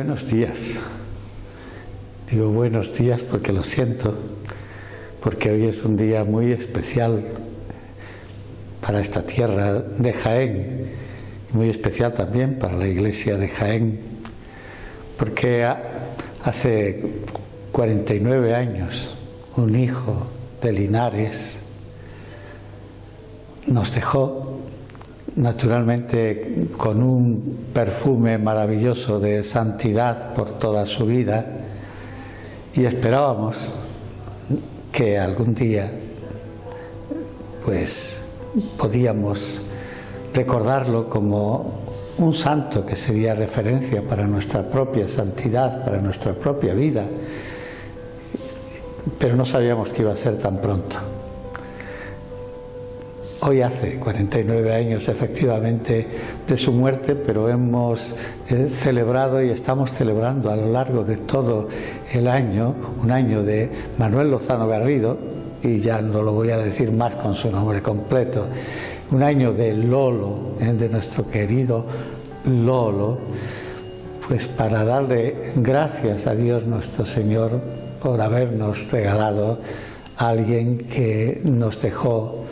buenos días. Digo buenos días porque lo siento, porque hoy es un día muy especial para esta tierra de Jaén, y muy especial también para la iglesia de Jaén, porque hace 49 años un hijo de Linares nos dejó, naturalmente con un perfume maravilloso de santidad por toda su vida, y esperábamos que algún día pues podíamos recordarlo como un santo que sería referencia para nuestra propia santidad, para nuestra propia vida, pero no sabíamos que iba a ser tan pronto. Hoy hace 49 años efectivamente de su muerte, pero hemos celebrado y estamos celebrando a lo largo de todo el año, un año de Manuel Lozano Garrido, y ya no lo voy a decir más con su nombre completo, un año de Lolo, de nuestro querido Lolo, pues para darle gracias a Dios nuestro Señor por habernos regalado a alguien que nos dejó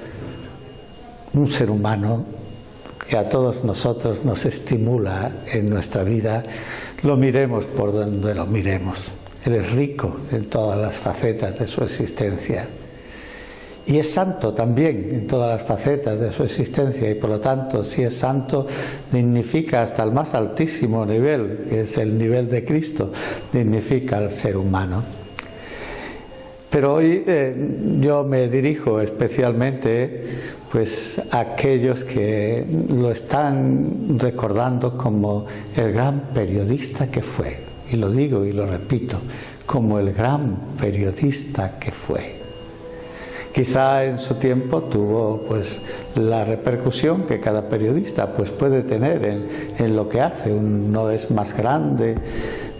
un ser humano que a todos nosotros nos estimula en nuestra vida, lo miremos por donde lo miremos. Él es rico en todas las facetas de su existencia y es santo también en todas las facetas de su existencia, y por lo tanto, si es santo, dignifica hasta el más altísimo nivel, que es el nivel de Cristo, dignifica al ser humano. Pero hoy yo me dirijo especialmente pues a aquellos que lo están recordando como el gran periodista que fue, y lo digo y lo repito, como el gran periodista que fue. Quizá en su tiempo tuvo pues la repercusión que cada periodista pues puede tener en lo que hace. No es más grande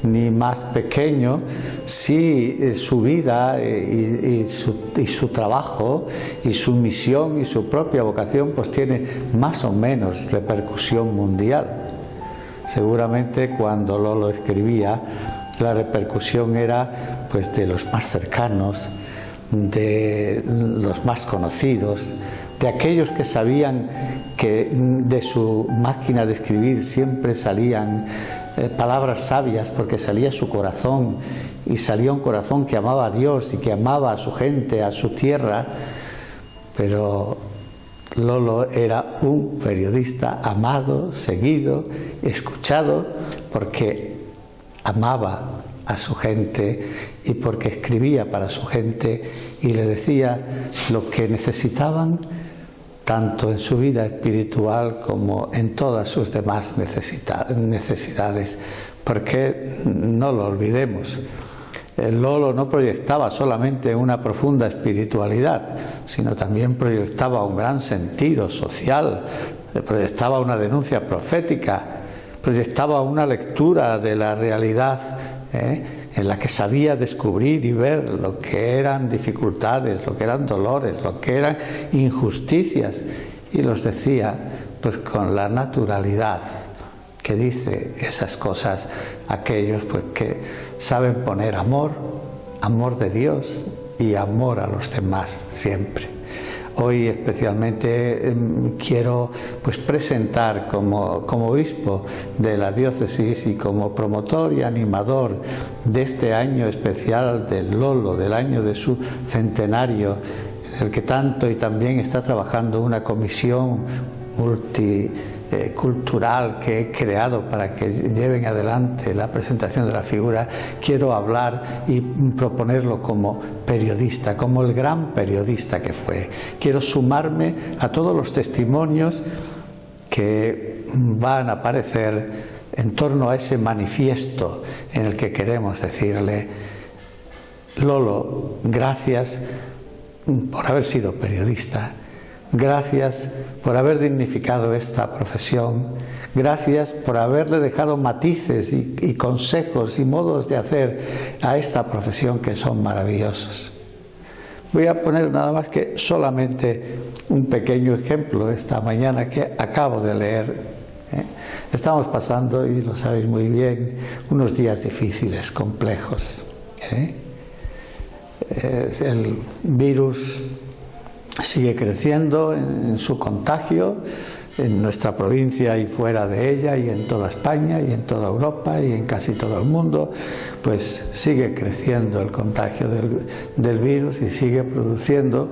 ni más pequeño si su vida y su trabajo y su misión y su propia vocación pues tiene más o menos repercusión mundial. Seguramente cuando Lolo escribía, la repercusión era pues de los más cercanos, de los más conocidos, de aquellos que sabían que de su máquina de escribir siempre salían palabras sabias, porque salía su corazón, y salía un corazón que amaba a Dios y que amaba a su gente, a su tierra. Pero Lolo era un periodista amado, seguido, escuchado, porque amaba a su gente y porque escribía para su gente y le decía lo que necesitaban, tanto en su vida espiritual como en todas sus demás necesidades, porque no lo olvidemos. Lolo no proyectaba solamente una profunda espiritualidad, sino también proyectaba un gran sentido social, proyectaba una denuncia profética, proyectaba una lectura de la realidad en la que sabía descubrir y ver lo que eran dificultades, lo que eran dolores, lo que eran injusticias, y los decía pues con la naturalidad que dice esas cosas aquellos pues que saben poner amor de Dios y amor a los demás siempre. Hoy especialmente quiero pues presentar como obispo de la diócesis y como promotor y animador de este año especial del Lolo, del año de su centenario, en el que tanto y también está trabajando una comisión multicultural que he creado para que lleven adelante la presentación de la figura. Quiero hablar y proponerlo como periodista, como el gran periodista que fue. Quiero sumarme a todos los testimonios que van a aparecer en torno a ese manifiesto en el que queremos decirle: Lolo, gracias por haber sido periodista. Gracias por haber dignificado esta profesión. Gracias por haberle dejado matices y consejos y modos de hacer a esta profesión que son maravillosos. Voy a poner nada más que solamente un pequeño ejemplo esta mañana que acabo de leer ¿eh? Estamos pasando, y lo sabéis muy bien, unos días difíciles, complejos, ¿eh? El virus sigue creciendo en su contagio en nuestra provincia y fuera de ella, y en toda España y en toda Europa y en casi todo el mundo, pues sigue creciendo el contagio del virus y sigue produciendo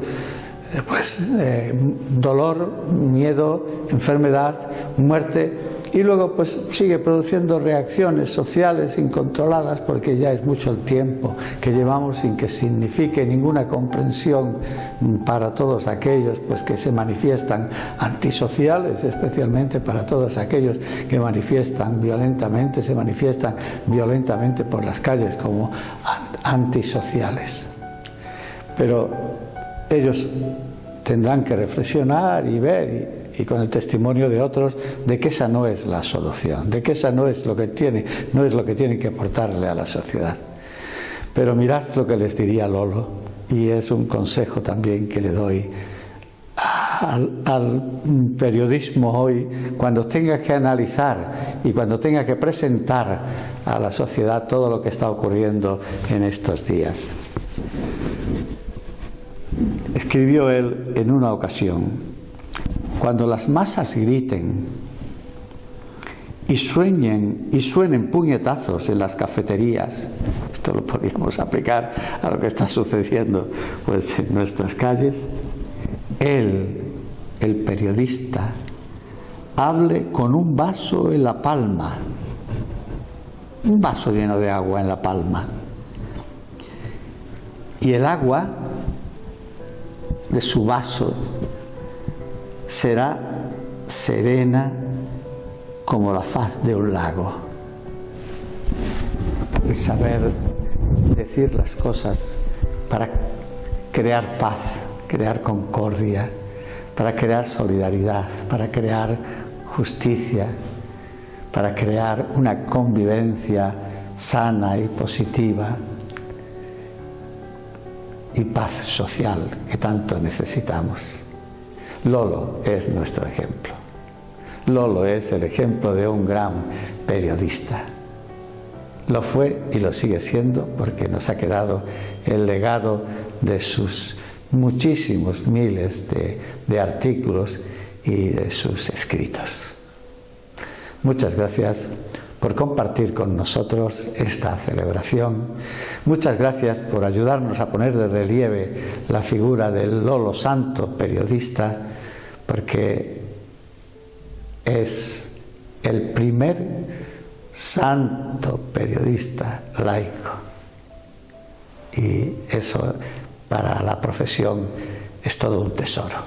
dolor, miedo, enfermedad, muerte, y luego pues sigue produciendo reacciones sociales incontroladas, porque ya es mucho el tiempo que llevamos sin que signifique ninguna comprensión para todos aquellos pues que se manifiestan antisociales, especialmente para todos aquellos que se manifiestan violentamente por las calles como antisociales. Pero ellos tendrán que reflexionar y ver, y con el testimonio de otros, de que esa no es la solución, de que esa no es lo que tienen que aportarle a la sociedad. Pero mirad lo que les diría Lolo, y es un consejo también que le doy al periodismo hoy, cuando tenga que analizar y cuando tenga que presentar a la sociedad todo lo que está ocurriendo en estos días. Escribió él en una ocasión: cuando las masas griten y suenen puñetazos en las cafeterías, esto lo podríamos aplicar a lo que está sucediendo pues en nuestras calles, él, el periodista, hable con un vaso en la palma, un vaso lleno de agua en la palma, y el agua de su vaso será serena como la faz de un lago. El saber decir las cosas para crear paz, crear concordia, para crear solidaridad, para crear justicia, para crear una convivencia sana y positiva y paz social que tanto necesitamos. Lolo es nuestro ejemplo. Lolo es el ejemplo de un gran periodista. Lo fue y lo sigue siendo, porque nos ha quedado el legado de sus muchísimos miles de artículos y de sus escritos. Muchas gracias por compartir con nosotros esta celebración. Muchas gracias por ayudarnos a poner de relieve la figura del Lolo Santo, periodista, porque es el primer santo periodista laico. Y eso para la profesión es todo un tesoro.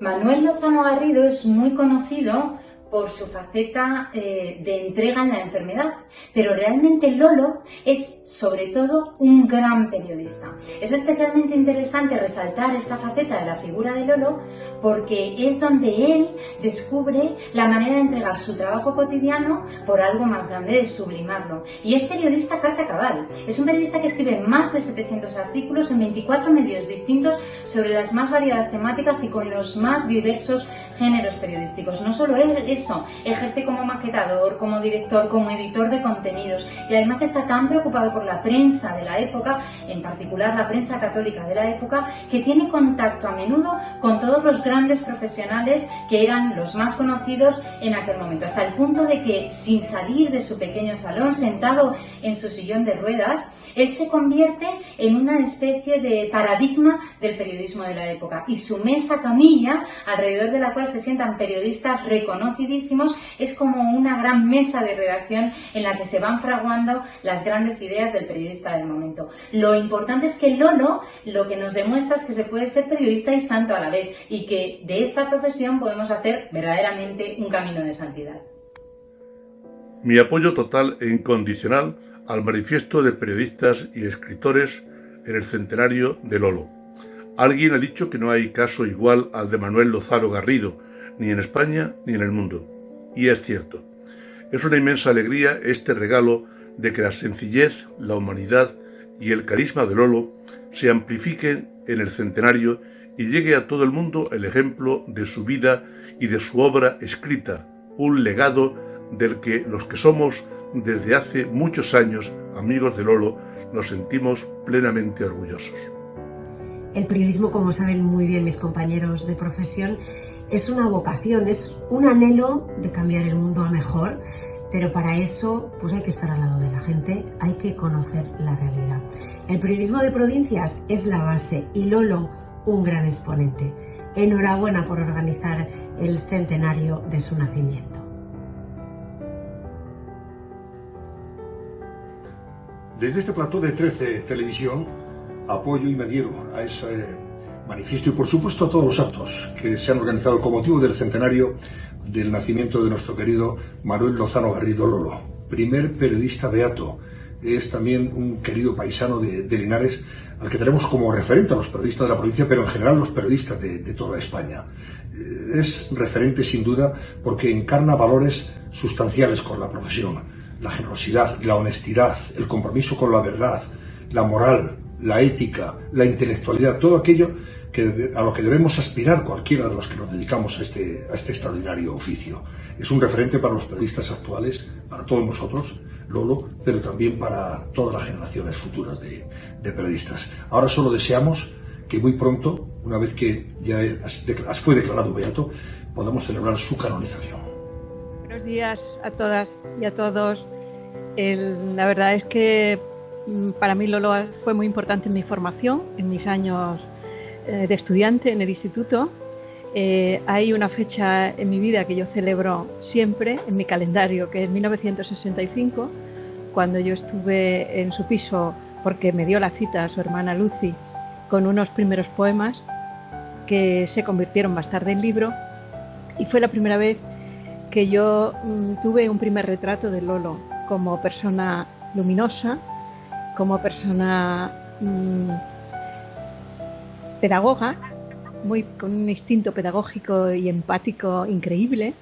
Manuel Lozano Garrido es muy conocido por su faceta de entrega en la enfermedad, pero realmente Lolo es sobre todo un gran periodista. Es especialmente interesante resaltar esta faceta de la figura de Lolo porque es donde él descubre la manera de entregar su trabajo cotidiano por algo más grande, de sublimarlo. Y es periodista carta cabal. Es un periodista que escribe más de 700 artículos en 24 medios distintos sobre las más variadas temáticas y con los más diversos géneros periodísticos. No solo eso, ejerce como maquetador, como director, como editor de contenidos, y además está tan preocupado por la prensa de la época, en particular la prensa católica de la época, que tiene contacto a menudo con todos los grandes profesionales que eran los más conocidos en aquel momento, hasta el punto de que, sin salir de su pequeño salón, sentado en su sillón de ruedas, él se convierte en una especie de paradigma del periodismo de la época, y su mesa camilla, alrededor de la cual se sientan periodistas reconocidísimos, es como una gran mesa de redacción en la que se van fraguando las grandes ideas del periodista del momento. Lo importante es que Lolo lo que nos demuestra es que se puede ser periodista y santo a la vez, y que de esta profesión podemos hacer verdaderamente un camino de santidad. Mi apoyo total e incondicional al manifiesto de periodistas y escritores en el centenario de Lolo. Alguien ha dicho que no hay caso igual al de Manuel Lozano Garrido, ni en España ni en el mundo. Y es cierto. Es una inmensa alegría este regalo de que la sencillez, la humanidad y el carisma de Lolo se amplifiquen en el centenario y llegue a todo el mundo el ejemplo de su vida y de su obra escrita, un legado del que los que somos desde hace muchos años amigos de Lolo nos sentimos plenamente orgullosos. El periodismo, como saben muy bien mis compañeros de profesión, es una vocación, es un anhelo de cambiar el mundo a mejor, pero para eso pues hay que estar al lado de la gente, hay que conocer la realidad. El periodismo de provincias es la base y Lolo un gran exponente. Enhorabuena por organizar el centenario de su nacimiento. Desde este plató de 13 Televisión apoyo y me adhiero a ese manifiesto y por supuesto a todos los actos que se han organizado con motivo del centenario del nacimiento de nuestro querido Manuel Lozano Garrido Lolo, primer periodista beato. Es también un querido paisano de Linares, al que tenemos como referente a los periodistas de la provincia, pero en general los periodistas de toda España. Es referente sin duda porque encarna valores sustanciales con la profesión: la generosidad, la honestidad, el compromiso con la verdad, la moral, la ética, la intelectualidad, todo aquello a lo que debemos aspirar cualquiera de los que nos dedicamos a este extraordinario oficio. Es un referente para los periodistas actuales, para todos nosotros, Lolo, pero también para todas las generaciones futuras de periodistas. Ahora solo deseamos que muy pronto, una vez que ya fue declarado beato, podamos celebrar su canonización. Buenos días a todas y a todos. La verdad es que para mí Lolo fue muy importante en mi formación, en mis años de estudiante en el instituto. Hay una fecha en mi vida que yo celebro siempre en mi calendario, que es 1965, cuando yo estuve en su piso porque me dio la cita a su hermana Lucy con unos primeros poemas que se convirtieron más tarde en libro, y fue la primera vez que yo tuve un primer retrato de Lolo como persona luminosa, como persona pedagoga, con un instinto pedagógico y empático increíble,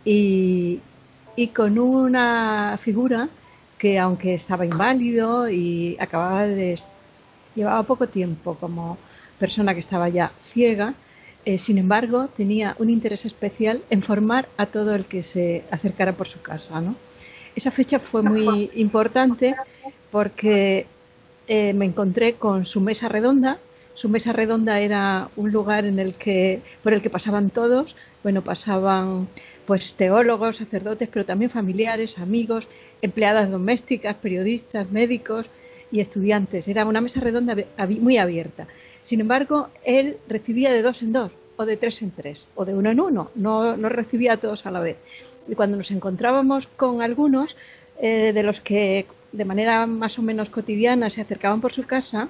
y con una figura que, aunque estaba inválido y llevaba poco tiempo como persona que estaba ya ciega, sin embargo tenía un interés especial en formar a todo el que se acercara por su casa, ¿no? Esa fecha fue muy importante porque me encontré con su mesa redonda. Su mesa redonda era un lugar por el que pasaban todos. Bueno, pasaban pues teólogos, sacerdotes, pero también familiares, amigos, empleadas domésticas, periodistas, médicos y estudiantes. Era una mesa redonda muy abierta. Sin embargo, él recibía de 2 en 2, o de 3 en 3, o de 1 en 1. No recibía a todos a la vez. Y cuando nos encontrábamos con algunos de los que de manera más o menos cotidiana se acercaban por su casa,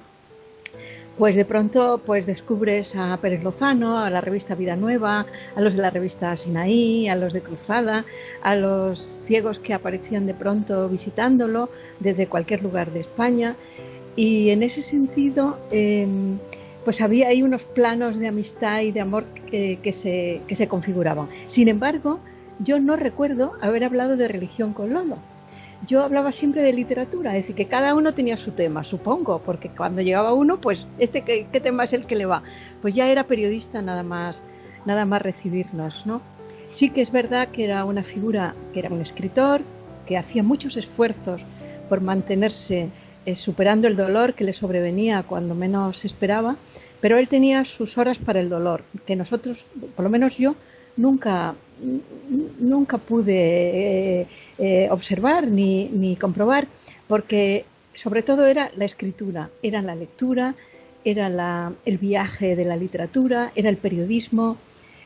pues de pronto pues descubres a Pérez Lozano, a la revista Vida Nueva, a los de la revista Sinaí, a los de Cruzada, a los ciegos que aparecían de pronto visitándolo desde cualquier lugar de España. Y en ese sentido pues había ahí unos planos de amistad y de amor que se configuraban. Sin embargo, yo no recuerdo haber hablado de religión con Lolo. Yo hablaba siempre de literatura, es decir, que cada uno tenía su tema, supongo, porque cuando llegaba uno, pues ¿qué tema es el que le va? Pues ya era periodista nada más recibirnos, ¿no? Sí que es verdad que era una figura, que era un escritor, que hacía muchos esfuerzos por mantenerse superando el dolor que le sobrevenía cuando menos esperaba, pero él tenía sus horas para el dolor, que nosotros, por lo menos yo, nunca pude observar ni comprobar, porque sobre todo era la escritura, era la lectura, era el viaje de la literatura, era el periodismo,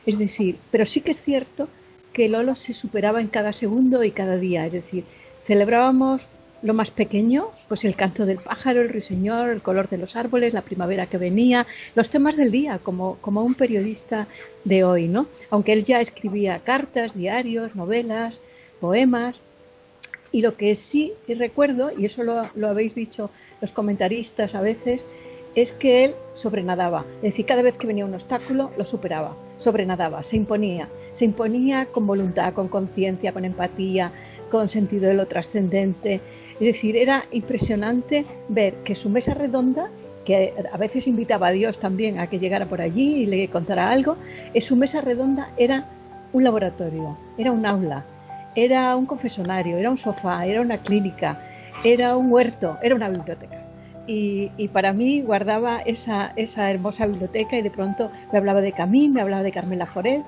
es decir, pero sí que es cierto que Lolo se superaba en cada segundo y cada día, es decir, celebrábamos lo más pequeño, pues el canto del pájaro, el ruiseñor, el color de los árboles, la primavera que venía, los temas del día, como un periodista de hoy, ¿no? Aunque él ya escribía cartas, diarios, novelas, poemas. Y lo que sí recuerdo, y eso lo habéis dicho los comentaristas a veces, es que él sobrenadaba. Es decir, cada vez que venía un obstáculo, lo superaba, sobrenadaba, se imponía con voluntad, con conciencia, con empatía, con sentido de lo trascendente. Es decir, era impresionante ver que su mesa redonda, que a veces invitaba a Dios también a que llegara por allí y le contara algo, su mesa redonda era un laboratorio, era un aula, era un confesonario, era un sofá, era una clínica, era un huerto, era una biblioteca. Y para mí guardaba esa hermosa biblioteca, y de pronto me hablaba de Camus, me hablaba de Carmen Laforet,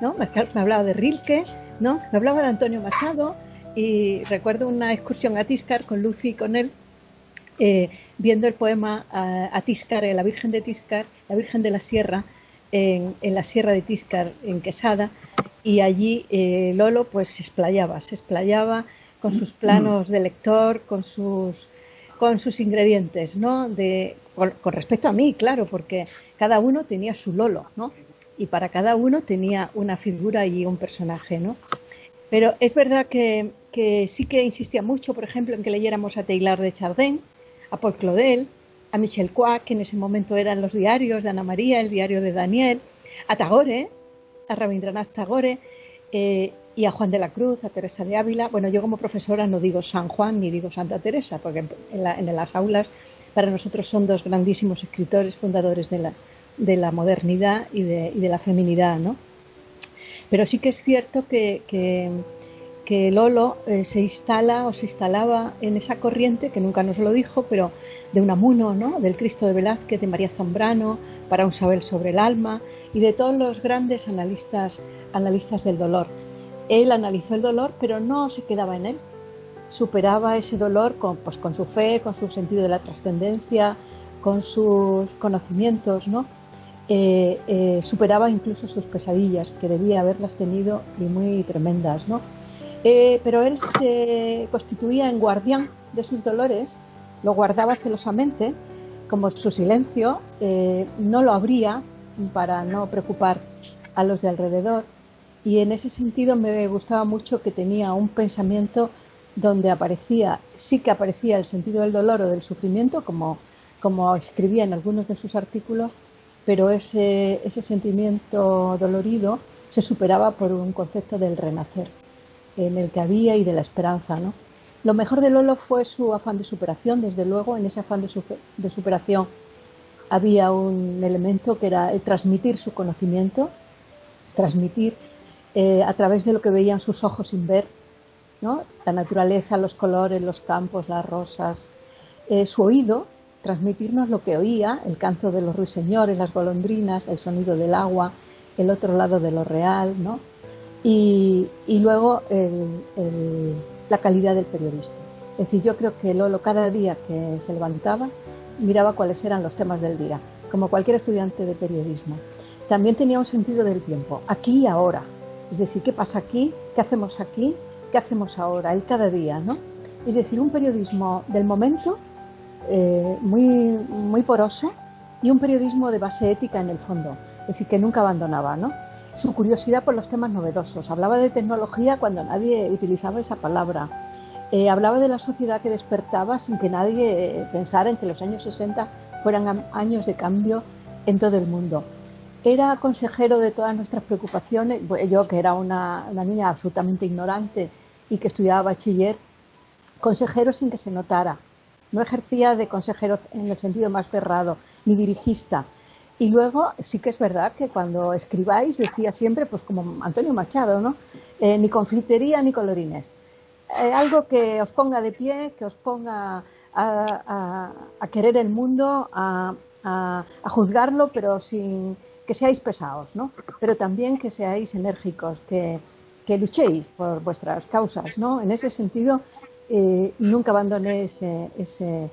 ¿no? Me hablaba de Rilke, ¿no? Me hablaba de Antonio Machado, y recuerdo una excursión a Tiscar con Lucy y con él, viendo el poema a Tiscar, la Virgen de Tiscar, la Virgen de la Sierra, en la Sierra de Tiscar, en Quesada, y allí Lolo pues se explayaba con sus planos de lector, con sus ingredientes, ¿no? Con respecto a mí, claro, porque cada uno tenía su Lolo, ¿no? Y para cada uno tenía una figura y un personaje, ¿no? Pero es verdad que sí que insistía mucho, por ejemplo, en que leyéramos a Teilhard de Chardin, a Paul Claudel, a Michel Quoist, que en ese momento eran los diarios de Ana María, el diario de Daniel, a Tagore, a Rabindranath Tagore, y a Juan de la Cruz, a Teresa de Ávila. Bueno, yo como profesora no digo San Juan ni digo Santa Teresa, porque en las aulas para nosotros son dos grandísimos escritores, fundadores de la modernidad y de la feminidad, ¿no? Pero sí que es cierto que Lolo se instalaba en esa corriente, que nunca nos lo dijo, pero de Unamuno, ¿no? Del Cristo de Velázquez, de María Zambrano, para un saber sobre el alma, y de todos los grandes analistas del dolor. Él analizó el dolor, pero no se quedaba en él. Superaba ese dolor con su fe, con su sentido de la trascendencia, con sus conocimientos, ¿no? Superaba incluso sus pesadillas, que debía haberlas tenido y muy tremendas, ¿no? Pero él se constituía en guardián de sus dolores, lo guardaba celosamente, como su silencio no lo abría para no preocupar a los de alrededor, y en ese sentido me gustaba mucho que tenía un pensamiento donde sí que aparecía el sentido del dolor o del sufrimiento, como escribía en algunos de sus artículos, pero ese sentimiento dolorido se superaba por un concepto del renacer en el que había y de la esperanza, ¿no? Lo mejor de Lolo fue su afán de superación. Desde luego, en ese afán de superación había un elemento que era transmitir su conocimiento, transmitir a través de lo que veían sus ojos sin ver, ¿no? La naturaleza, los colores, los campos, las rosas, su oído, transmitirnos lo que oía, el canto de los ruiseñores, las golondrinas, el sonido del agua, el otro lado de lo real, ¿no? Y luego la calidad del periodista. Es decir, yo creo que Lolo cada día que se levantaba miraba cuáles eran los temas del día, como cualquier estudiante de periodismo. También tenía un sentido del tiempo, aquí y ahora. Es decir, ¿qué pasa aquí? ¿Qué hacemos aquí? ¿Qué hacemos ahora? El cada día, ¿no? Es decir, un periodismo del momento muy, muy poroso, y un periodismo de base ética en el fondo. Es decir, que nunca abandonaba, ¿no? Su curiosidad por los temas novedosos. Hablaba de tecnología cuando nadie utilizaba esa palabra. Hablaba de la sociedad que despertaba sin que nadie pensara en que los años 60 fueran años de cambio en todo el mundo. Era consejero de todas nuestras preocupaciones. Yo, que era una niña absolutamente ignorante y que estudiaba bachiller, consejero sin que se notara. No ejercía de consejero en el sentido más cerrado, ni dirigista. Y luego sí que es verdad que cuando escribáis decía siempre, pues como Antonio Machado, ¿no? Ni confitería ni colorines. Algo que os ponga de pie, que os ponga a querer el mundo, a juzgarlo, pero sin que seáis pesados, ¿no? Pero también que seáis enérgicos, que luchéis por vuestras causas, ¿no? En ese sentido, nunca abandoné ese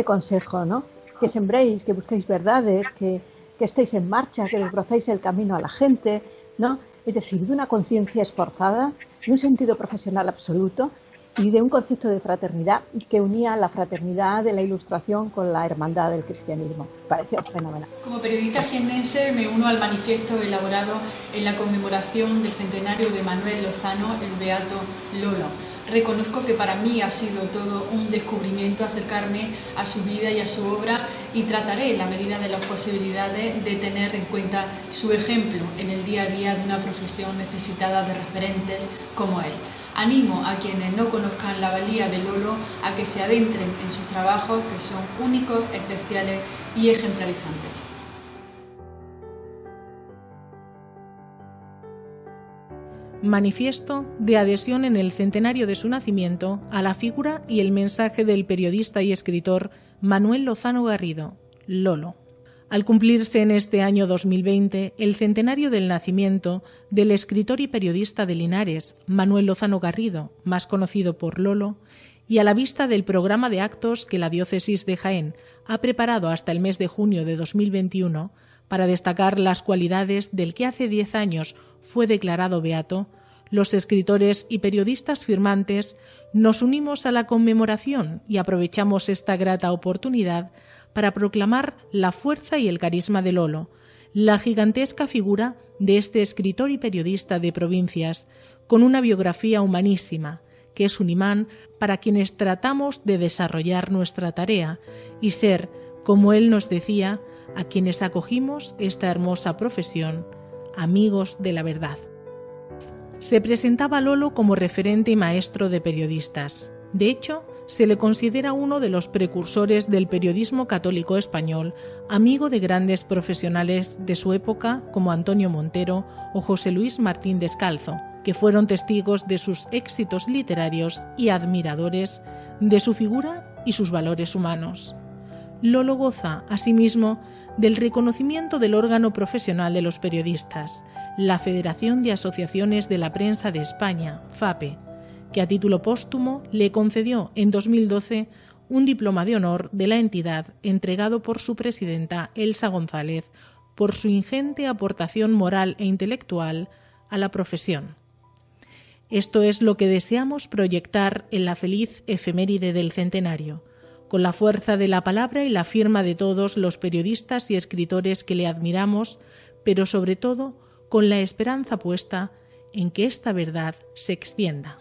consejo, ¿no? Que sembréis, que busquéis verdades, que estéis en marcha, que desbrozáis el camino a la gente, ¿no? Es decir, de una conciencia esforzada, de un sentido profesional absoluto y de un concepto de fraternidad que unía la fraternidad de la Ilustración con la hermandad del cristianismo. Parecía fenomenal. Como periodista jiennense me uno al manifiesto elaborado en la conmemoración del centenario de Manuel Lozano, el beato Lolo. Reconozco que para mí ha sido todo un descubrimiento acercarme a su vida y a su obra, y trataré, en la medida de las posibilidades, de tener en cuenta su ejemplo en el día a día de una profesión necesitada de referentes como él. Animo a quienes no conozcan la valía de Lolo a que se adentren en sus trabajos, que son únicos, especiales y ejemplarizantes. Manifiesto de adhesión en el centenario de su nacimiento a la figura y el mensaje del periodista y escritor Manuel Lozano Garrido, Lolo. Al cumplirse en este año 2020 el centenario del nacimiento del escritor y periodista de Linares, Manuel Lozano Garrido, más conocido por Lolo, y a la vista del programa de actos que la diócesis de Jaén ha preparado hasta el mes de junio de 2021 para destacar las cualidades del que hace 10 años fue declarado beato, los escritores y periodistas firmantes nos unimos a la conmemoración y aprovechamos esta grata oportunidad para proclamar la fuerza y el carisma de Lolo, la gigantesca figura de este escritor y periodista de provincias, con una biografía humanísima, que es un imán para quienes tratamos de desarrollar nuestra tarea y ser, como él nos decía, a quienes acogimos esta hermosa profesión, amigos de la verdad. Se presentaba a Lolo como referente y maestro de periodistas. De hecho, se le considera uno de los precursores del periodismo católico español, amigo de grandes profesionales de su época como Antonio Montero o José Luis Martín Descalzo, que fueron testigos de sus éxitos literarios y admiradores de su figura y sus valores humanos. Lolo goza, asimismo, del reconocimiento del órgano profesional de los periodistas, la Federación de Asociaciones de la Prensa de España, FAPE, que a título póstumo le concedió en 2012 un diploma de honor de la entidad entregado por su presidenta Elsa González por su ingente aportación moral e intelectual a la profesión. Esto es lo que deseamos proyectar en la feliz efeméride del centenario, con la fuerza de la palabra y la firma de todos los periodistas y escritores que le admiramos, pero sobre todo con la esperanza puesta en que esta verdad se extienda.